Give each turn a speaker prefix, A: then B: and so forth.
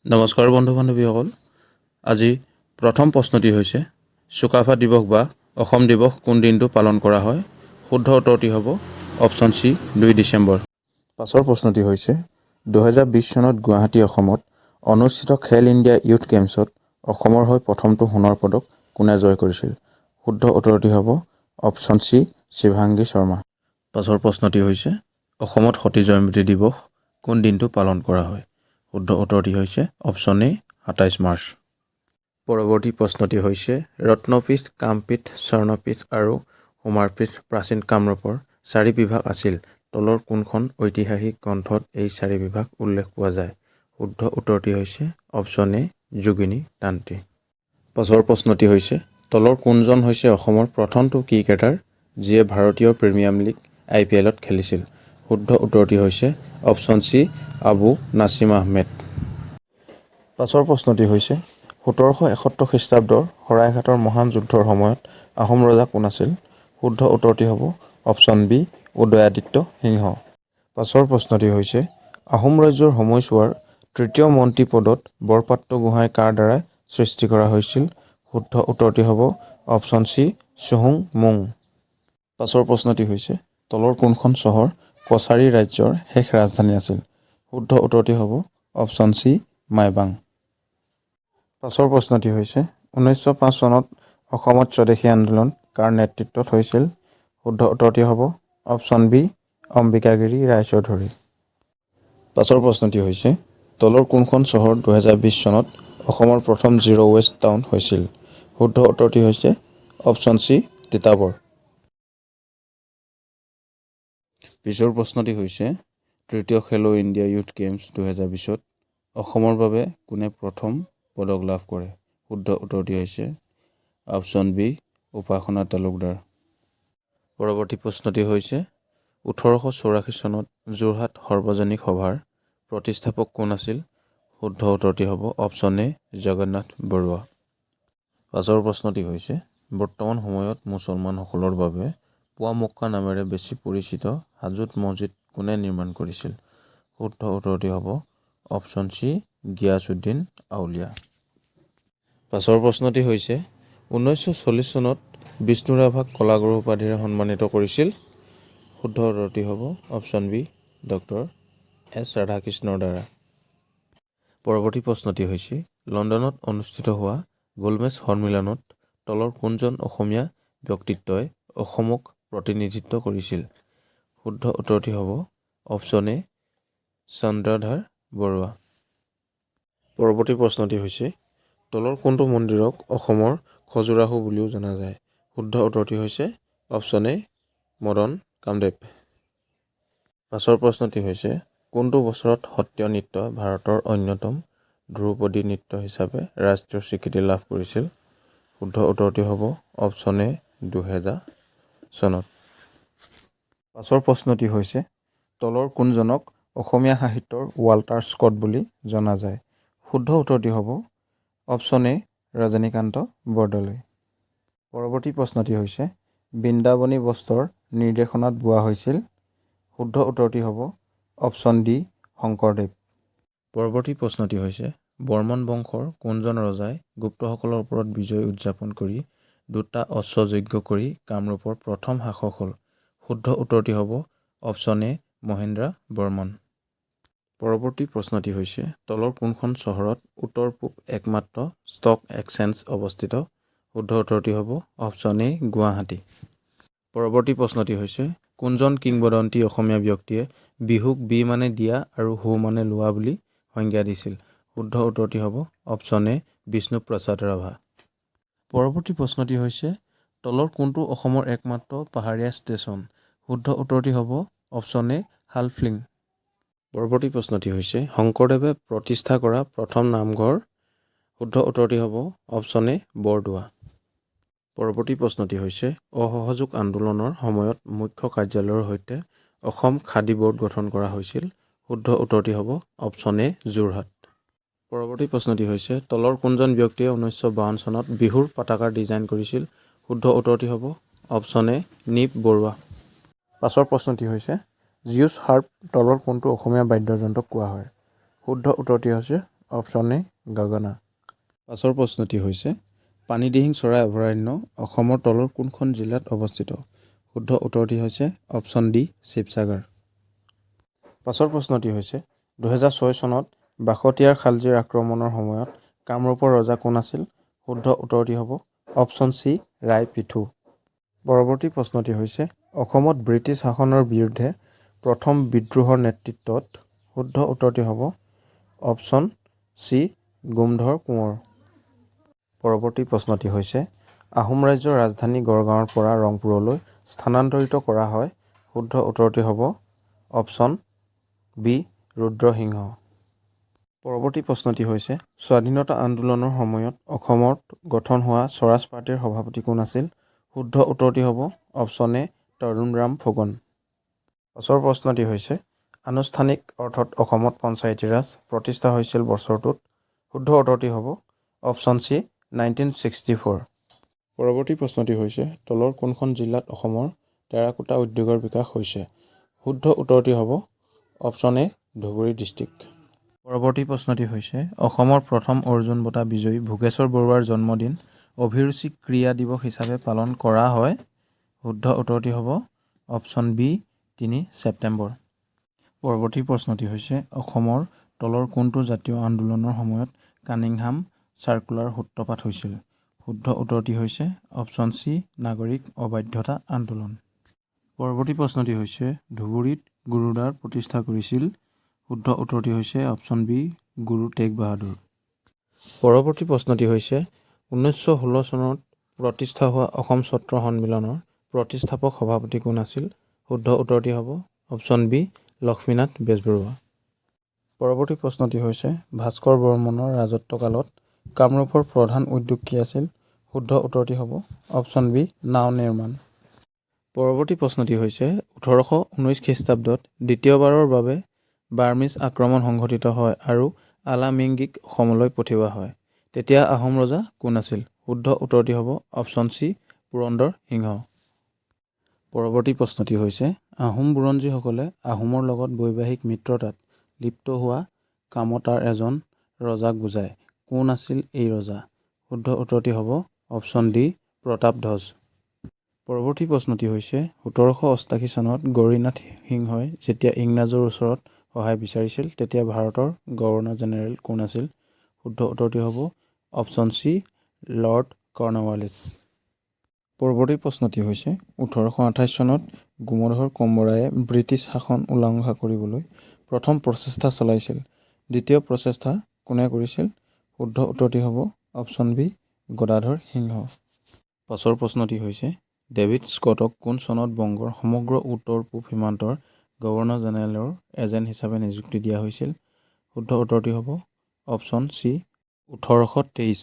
A: নমস্কাৰ বন্ধু বান্ধৱীসকল। আজি প্ৰথম প্ৰশ্নটি হৈছে চুকাফা দিৱস বা অসম দিৱস কোন দিনটো পালন কৰা হয়? শুদ্ধ উত্তৰটি হ'ব অপশ্যন চি 2 ডিচেম্বৰ। পাছৰ প্ৰশ্নটি হৈছে 2020 চনত গুৱাহাটী অসমত অনুষ্ঠিত খেল ইণ্ডিয়া ইউথ গেমছত অসমৰ হৈ প্ৰথমটো সোণৰ পদক কোনে জয় কৰিছিল? শুদ্ধ উত্তৰটি হ'ব অপশ্যন চি শিৱাংগী শৰ্মা। পাছৰ প্ৰশ্নটি হৈছে অসমত সতী জয়ন্তী দিৱস কোন দিনটো পালন কৰা হয়? শুদ্ধ উত্তৰটি হৈছে অপশ্যন এ 27 মাৰ্চ। পৰৱৰ্তী প্ৰশ্নটি হৈছে ৰত্নপীঠ, কামপীঠ, স্বৰ্ণপীঠ আৰু সমাৰপীঠ প্ৰাচীন কামৰূপৰ 4 বিভাগ আছিল। তলৰ কোনখন ঐতিহাসিক গ্ৰন্থত এই 4 বিভাগ উল্লেখ পোৱা যায়? শুদ্ধ উত্তৰটি হৈছে অপশ্যন এ যোগিনী তান্ত্ৰী। পাছৰ প্ৰশ্নটি হৈছে তলৰ কোনজন হৈছে অসমৰ প্ৰথমটো ক্ৰিকেটাৰ যিয়ে ভাৰতীয় প্ৰিমিয়াৰ লীগ IPLত খেলিছিল? শুদ্ধ উত্তৰটি হৈছে অপশ্যন চি আবু নাছিম আহমেদ। পাছৰ প্ৰশ্নটি হৈছে 1771 খ্ৰীষ্টাব্দৰ শৰাইঘাটৰ মহান যুদ্ধৰ সময়ত আহোম ৰজা কোন আছিল? শুদ্ধ উত্তৰটি হ'ব অপশ্যন বি উদয়াদিত্য সিংহ। পাছৰ প্ৰশ্নটি হৈছে আহোম ৰাজ্যৰ সময়ছোৱাৰ তৃতীয় মন্ত্ৰী পদত বৰপাত্ৰ গোহাঁই কাৰ দ্বাৰা সৃষ্টি কৰা হৈছিল? শুদ্ধ উত্তৰটি হ'ব অপশ্যন চি চুহুং মুং। পাছৰ প্ৰশ্নটি হৈছে তলৰ কোনখন চহৰ কছাৰী ৰাজ্যৰ শেষ ৰাজধানী আছিল? শুদ্ধ উত্তৰটি হ'ব অপশ্যন চি মাইবাং। পাছৰ প্ৰশ্নটি হৈছে 1905 চনত অসমত স্বদেশী আন্দোলন কাৰ নেতৃত্বত হৈছিল? শুদ্ধ উত্তৰটি হ'ব অপশ্যন বি অম্বিকাগিৰি ৰায়চৌধুৰী। পাছৰ প্ৰশ্নটি হৈছে তলৰ কোনখন চহৰ 2020 চনত অসমৰ প্ৰথম জিৰ' ৱেষ্ট টাউন হৈছিল? শুদ্ধ উত্তৰটি হৈছে অপশ্যন চি তিতাবৰ। পিছৰ প্ৰশ্নটি হৈছে তৃতীয় খেলো ইণ্ডিয়া ইউথ গেমছ 2020ত অসমৰ বাবে কোনে প্ৰথম পদক লাভ কৰে? শুদ্ধ উত্তৰটি হৈছে অপশ্যন বি উপাসনা তালুকদাৰ। পৰৱৰ্তী প্ৰশ্নটি হৈছে 1884 চনত যোৰহাট সৰ্বজনীন সভাৰ প্ৰতিষ্ঠাপক কোন আছিল? শুদ্ধ উত্তৰটি হ'ব অপশ্যন এ জগন্নাথ বৰুৱা। পাছৰ প্ৰশ্নটি হৈছে বৰ্তমান সময়ত মুছলমানসকলৰ বাবে পুৱা মক্কা নামেৰে বেছি পৰিচিত হাজুত মছজিদ কোনে নিৰ্মাণ কৰিছিল? শুদ্ধ উত্তৰটি হ'ব অপশ্যন চি গিয়াছুদ্দিন আউলিয়া। পাছৰ প্ৰশ্নটি হৈছে 1940 চনত বিষ্ণু ৰাভাক কলাগুৰু উপাধিৰে সন্মানিত কৰিছিল? শুদ্ধ উত্তৰটি হ'ব অপশ্যন বি ডক্টৰ এছ ৰাধাকৃষ্ণৰ দ্বাৰা। পৰৱৰ্তী প্ৰশ্নটি হৈছে লণ্ডনত অনুষ্ঠিত হোৱা গোলমেজ সন্মিলনত তলৰ কোনজন অসমীয়া ব্যক্তিত্বই অসমক প্ৰতিনিধিত্ব কৰিছিল? শুদ্ধ উত্তৰটি হ'ব অপশ্যন এ চন্দ্ৰধাৰ বৰুৱা। পৰৱৰ্তী প্ৰশ্নটি হৈছে তলৰ কোনটো মন্দিৰক অসমৰ খজুৰাহো বুলিও জনা যায়? শুদ্ধ উত্তৰটি হৈছে অপশ্যন এ মদন কামদেৱ। পাছৰ প্ৰশ্নটি হৈছে কোনটো বছৰত সত্ৰীয়া নৃত্য ভাৰতৰ অন্যতম ধ্ৰুপদী নৃত্য হিচাপে ৰাষ্ট্ৰীয় স্বীকৃতি লাভ কৰিছিল? শুদ্ধ উত্তৰটি হ'ব অপশ্যন এ 2000 চনত। পাছৰ প্ৰশ্নটি হৈছে তলৰ কোনজনক অসমীয়া সাহিত্যৰ ৱাল্টাৰ স্কট বুলি জনা যায়? শুদ্ধ উত্তৰটি হ'ব অপশ্যন এ ৰজনীকান্ত বৰদলৈ। পৰৱৰ্তী প্ৰশ্নটি হৈছে বৃন্দাবনী বস্ত্ৰৰ নিৰ্দেশনাত বোৱা হৈছিল? শুদ্ধ উত্তৰটি হ'ব অপশ্যন ডি শংকৰদেৱ। পৰৱৰ্তী প্ৰশ্নটি হৈছে বৰ্মন বংশৰ কোনজন ৰজাই গুপ্তসকলৰ ওপৰত বিজয় উদযাপন কৰি 2টা অশ্ব যজ্ঞ কৰি কামৰূপৰ প্ৰথম শাসক হ'ল? শুদ্ধ উত্তৰটি হ'ব অপশ্যন এ মহেন্দ্ৰ বৰ্মন। পৰৱৰ্তী প্ৰশ্নটি হৈছে তলৰ কোনখন চহৰত উত্তৰ পূব একমাত্ৰ ষ্টক এক্সচেঞ্জ অৱস্থিত? শুদ্ধ উত্তৰটি হ'ব অপশ্যন এ গুৱাহাটী। পৰৱৰ্তী প্ৰশ্নটি হৈছে কোনজন কিংবদন্তি অসমীয়া ব্যক্তিয়ে বিহুক বি মানে দিয়া আৰু হু মানে লোৱা বুলি সংজ্ঞা দিছিল? শুদ্ধ উত্তৰটি হ'ব অপশ্যন এ বিষ্ণুপ্ৰসাদ ৰাভা। পৰৱৰ্তী প্ৰশ্নটি হৈছে তলৰ কোনটো অসমৰ একমাত্ৰ পাহাৰীয়া ষ্টেচন? শুদ্ধ উত্তৰটি হ'ব অপশ্যন এ হালফিং। পৰৱৰ্তী প্ৰশ্নটি হৈছে শংকৰদেৱে প্ৰতিষ্ঠা কৰা প্ৰথম নামঘৰ? শুদ্ধ উত্তৰটি হ'ব অপশ্যন এ বৰদোৱা। পৰৱৰ্তী প্ৰশ্নটি হৈছে অসহযোগ আন্দোলনৰ সময়ত মুখ্য কাৰ্যালয়ৰ সৈতে অসম খাদী বোৰ্ড গঠন কৰা হৈছিল? শুদ্ধ উত্তৰটি হ'ব অপশ্যন এ যোৰহাট। পৰৱৰ্তী প্ৰশ্নটি হৈছে তলৰ কোনজন ব্যক্তিয়ে 1952 চনত বিহুৰ পতাকাৰ ডিজাইন কৰিছিল? শুদ্ধ উত্তৰটি হ'ব অপশ্যন এ নীপ বৰুৱা। পাছৰ প্ৰশ্নটি হৈছে জিউছ হাৰ্প তলৰ কোনটো অসমীয়া বাদ্যযন্ত্ৰক কোৱা হয়? শুদ্ধ উত্তৰটি হৈছে অপশ্যন এ গগনা। পাছৰ প্ৰশ্নটি হৈছে পানীদিহিং চৰাই অভয়াৰণ্য অসমৰ তলৰ কোনখন জিলাত অৱস্থিত? শুদ্ধ উত্তৰটি হৈছে অপশ্যন ডি শিৱসাগৰ। পাছৰ প্ৰশ্নটি হৈছে 2006 চনত বাসতীয়াৰ খালজীৰ আক্ৰমণৰ সময়ত কামৰূপৰ ৰজা কোন আছিল? শুদ্ধ উত্তৰটি হ'ব অপশ্যন চি ৰায় পিথু। পৰৱৰ্তী প্ৰশ্নটি হৈছে অসমত ব্ৰিটিছ শাসনৰ বিৰুদ্ধে প্ৰথম বিদ্ৰোহৰ নেতৃত্বত শুদ্ধ উত্তৰটি হ'ব অপশ্যন চি গোমধৰ কোঁৱৰ। পৰৱৰ্তী প্ৰশ্নটি হৈছে আহোম ৰাজ্যৰ ৰাজধানী গড়গাঁৱৰ পৰা ৰংপুৰলৈ স্থানান্তৰিত কৰা হয়। শুদ্ধ উত্তৰটি হ'ব অপশ্যন বি ৰুদ্ৰসিংহ। পৰৱৰ্তী প্ৰশ্নটি হৈছে স্বাধীনতা আন্দোলনৰ সময়ত অসমত গঠন হোৱা স্বৰাজ পাৰ্টীৰ সভাপতি কোন আছিল? শুদ্ধ উত্তৰটি হ'ব অপশ্যন এ তৰুণৰাম ফুকন। পাছৰ প্ৰশ্নটি হৈছে আনুষ্ঠানিক অৰ্থত অসমত পঞ্চায়তী ৰাজ প্ৰতিষ্ঠা হৈছিল বছৰটোত? শুদ্ধ উত্তৰটি হ'ব অপশ্যন চি 1964। পৰৱৰ্তী প্ৰশ্নটি হৈছে তলৰ কোনখন জিলাত অসমৰ টেৰাকোটা উদ্যোগৰ বিকাশ হৈছে? শুদ্ধ উত্তৰটি হ'ব অপশ্যন এ ধুবুৰী ডিষ্ট্ৰিক্ট। পৰৱৰ্তী প্ৰশ্নটি হৈছে অসমৰ প্ৰথম অৰ্জুন বঁটা বিজয়ী ভোগেশ্বৰ বৰুৱাৰ জন্মদিন অভিৰুচি ক্ৰীড়া দিৱস হিচাপে পালন কৰা হয়। শুদ্ধ উত্তৰটি হ'ব অপশ্যন বি 3 ছেপ্টেম্বৰ। পৰৱৰ্তী প্ৰশ্নটি হৈছে অসমৰ তলৰ কোনটো জাতীয় আন্দোলনৰ সময়ত কানিংহাম চাৰ্কুলাৰ সূত্ৰপাত হৈছিল? শুদ্ধ উত্তৰটি হৈছে অপশ্যন চি নাগৰিক অবাধ্যতা আন্দোলন। পৰৱৰ্তী প্ৰশ্নটি হৈছে ধুবুৰীত গুৰুদ্বাৰ প্ৰতিষ্ঠা কৰিছিল? শুদ্ধ উত্তৰটি হৈছে অপশ্যন বি গুৰু টেগ বাহাদুৰ। পৰৱৰ্তী প্ৰশ্নটি হৈছে 1916 চনত প্ৰতিষ্ঠা হোৱা অসম ছাত্ৰ সন্মিলনৰ প্ৰতিষ্ঠাপক সভাপতি কোন আছিল? শুদ্ধ উত্তৰটি হ'ব অপশ্যন বি লক্ষ্মীনাথ বেজবৰুৱা। পৰৱৰ্তী প্ৰশ্নটি হৈছে ভাস্কৰ বৰ্মনৰ ৰাজত্বকালত কামৰূপৰ প্ৰধান উদ্যোগ কি আছিল? শুদ্ধ উত্তৰটি হ'ব অপশ্যন বি নাও নিৰ্মাণ। পৰৱৰ্তী প্ৰশ্নটি হৈছে 1819 খ্ৰীষ্টাব্দত দ্বিতীয়বাৰৰ বাবে বাৰ্মিজ আক্ৰমণ সংঘটিত হয় আৰু আলামিংগিক অসমলৈ পঠিওৱা হয়। তেতিয়া আহোম ৰজা কোন আছিল? শুদ্ধ উত্তৰটি হ'ব অপশ্যন চি পুৰন্দৰ সিংহ। পৰৱৰ্তী প্ৰশ্নটি হৈছে আহোম বুৰঞ্জীসকলে আহোমৰ লগত বৈবাহিক মিত্ৰতাত লিপ্ত হোৱা কামতাৰ এজন ৰজাক বুজায়। কোন আছিল এই ৰজা? শুদ্ধ উত্তৰটি হ'ব অপশ্যন ডি প্ৰতাপধ্বজ। পৰৱৰ্তী প্ৰশ্নটি হৈছে 1788 চনত গৌৰীনাথ সিংহই যেতিয়া ইংৰাজৰ ওচৰত সহায় বিচাৰিছিল তেতিয়া ভাৰতৰ গভৰ্ণৰ জেনেৰেল কোন আছিল? শুদ্ধ উত্তৰটি হ'ব অপশ্যন চি লৰ্ড কৰ্ণৱালিছ। পৰৱৰ্তী প্ৰশ্নটি হৈছে 1828 চনত গোমধৰ কমবৰায়ে ব্ৰিটিছ শাসন উলংঘা কৰিবলৈ প্ৰথম প্ৰচেষ্টা চলাইছিল। দ্বিতীয় প্ৰচেষ্টা কোনে কৰিছিল? শুদ্ধ উত্তৰটি হ'ব অপশ্যন বি গদাধৰ সিংহ। পাছৰ প্ৰশ্নটি হৈছে ডেভিড স্কটক কোন চনত বংগৰ সমগ্ৰ উত্তৰ পূব সীমান্তৰ গভৰ্ণৰ জেনেৰেলৰ এজেণ্ট হিচাপে নিযুক্তি দিয়া হৈছিল? শুদ্ধ উত্তৰটি হ'ব অপশ্যন চি 1823।